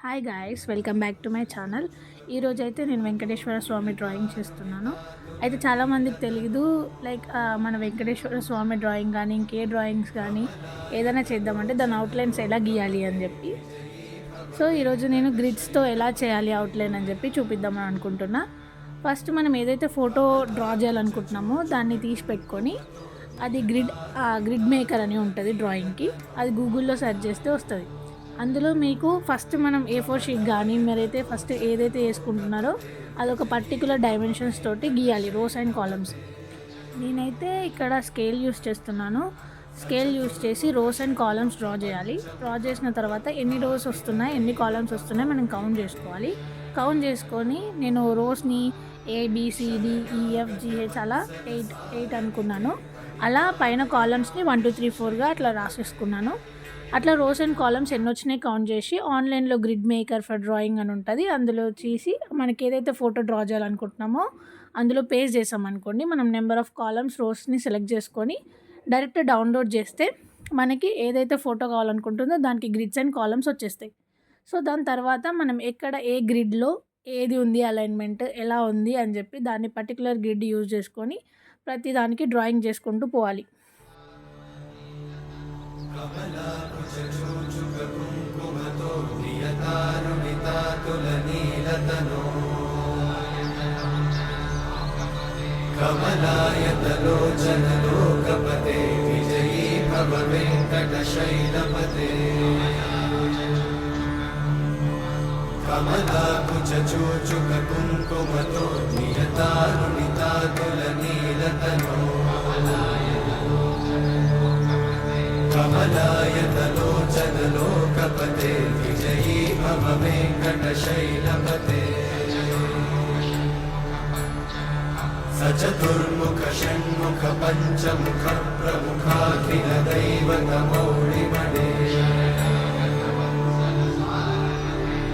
Hi guys, welcome back to my channel. ఈరోజు అయితే నేను వెంకటేశ్వర స్వామి డ్రాయింగ్ చేస్తున్నాను. అయితే చాలామందికి తెలీదు, మన వెంకటేశ్వర స్వామి డ్రాయింగ్ కానీ ఇంకే డ్రాయింగ్స్ కానీ ఏదైనా చేద్దామంటే దాని అవుట్లైన్స్ ఎలా గీయాలి అని చెప్పి. సో ఈరోజు నేను గ్రిడ్స్తో ఎలా చేయాలి అవుట్లైన్ అని చెప్పి చూపిద్దామని అనుకుంటున్నా. ఫస్ట్ మనం ఏదైతే ఫోటో డ్రా చేయాలనుకుంటున్నామో దాన్ని తీసి పెట్టుకొని అది గ్రిడ్ మేకర్ అని ఉంటుంది డ్రాయింగ్కి. అది గూగుల్లో సెర్చ్ చేస్తే వస్తుంది. అందులో మీకు ఫస్ట్ మనం A4 షీట్ కానీ మీరైతే ఫస్ట్ ఏదైతే వేసుకుంటున్నారో అదొక పర్టికులర్ డైమెన్షన్స్ తోటి గీయాలి, రోస్ అండ్ కాలమ్స్. నేనైతే ఇక్కడ స్కేల్ యూస్ చేస్తున్నాను. స్కేల్ యూస్ చేసి రోస్ అండ్ కాలమ్స్ డ్రా చేయాలి. డ్రా చేసిన తర్వాత ఎన్ని రోస్ వస్తున్నాయి, ఎన్ని కాలమ్స్ వస్తున్నాయి మనం కౌంట్ చేసుకోవాలి. కౌంట్ చేసుకొని నేను రోస్ని ABCDEFGH అలా 8 అనుకున్నాను. అలా పైన కాలమ్స్ని 1 2 3 4గా అట్లా రాసేసుకున్నాను. అట్లా రోస్ అండ్ కాలమ్స్ ఎన్ని వచ్చినాయి కౌంట్ చేసి ఆన్లైన్లో గ్రిడ్ మేకర్ ఫర్ డ్రాయింగ్ అని ఉంటుంది, అందులో చేసి మనకి ఏదైతే ఫోటో డ్రా చేయాలనుకుంటున్నామో అందులో పేస్ట్ చేసామనుకోండి, మనం నెంబర్ ఆఫ్ కాలమ్స్ రోస్ని సెలెక్ట్ చేసుకొని డైరెక్ట్ డౌన్లోడ్ చేస్తే మనకి ఏదైతే ఫోటో కావాలనుకుంటుందో దానికి గ్రిడ్స్ అండ్ కాలమ్స్ వచ్చేస్తాయి. సో దాని తర్వాత మనం ఎక్కడ ఏ గ్రిడ్లో ఏది ఉంది, అలైన్మెంట్ ఎలా ఉంది అని చెప్పి దాన్ని పర్టికులర్ గ్రిడ్ యూజ్ చేసుకొని ప్రతి దానికి డ్రాయింగ్ చేసుకుంటూ పోవాలి. కమలాయతలోచనలోకపతే విజయీ భవ వెంకటశైలపతే కమలాకుచూచుక కుంకుమతో నియతారుణితాతులనీలతనో కమలాయతలోచనలోకపతే విజయీ భవ వెంకటశైలపతే సచతుర్ముఖ షణ్ముఖ పంచముఖ ప్రముఖాఖిల దైవతమౌళిమణే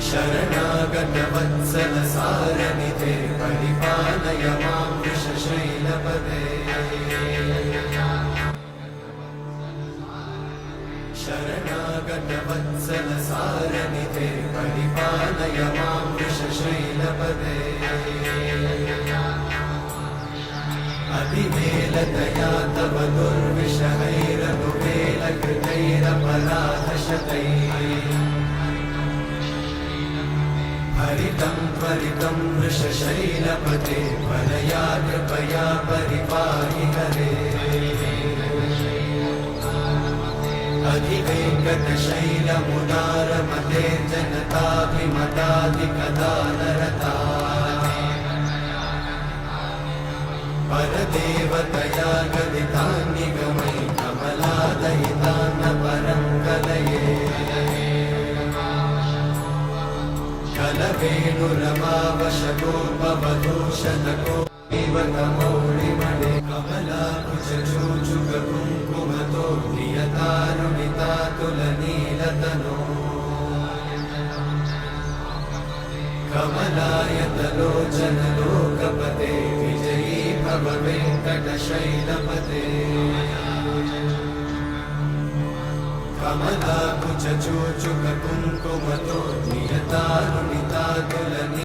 శరణాగత వత్సల సారనిధే పరిపాలయ మాం వృషశైలపదే శరణాగత వత్సల సారనిధే పరిపాలయ మాం వృషశైలపదే అతివేలతయా తవ దుర్విషహైరనువేలకృతైరపరాధశతైః హరితం త్వరితం వృషశైలపతే వరయా కృపయా పరిపాహి హరే అధివేంకటశైలముదారమతే జనతాభిమతాధికదానరతా పరదేవతయా గదితాన్నిగమై కమలాదయితాన్న పరం కలయే కలవేణురమావశగోపవధూషణకో ఇవతమౌళిమణే కమలాకుచూచుక కుంకుమతో నియతారుణితాతులనీలతనో కమలాయతలోచనలోకపతే విజయీ భవ వెంకటశైలపతే కమలాకుచూచుక కుంకుమతో నియతారుణితాతులని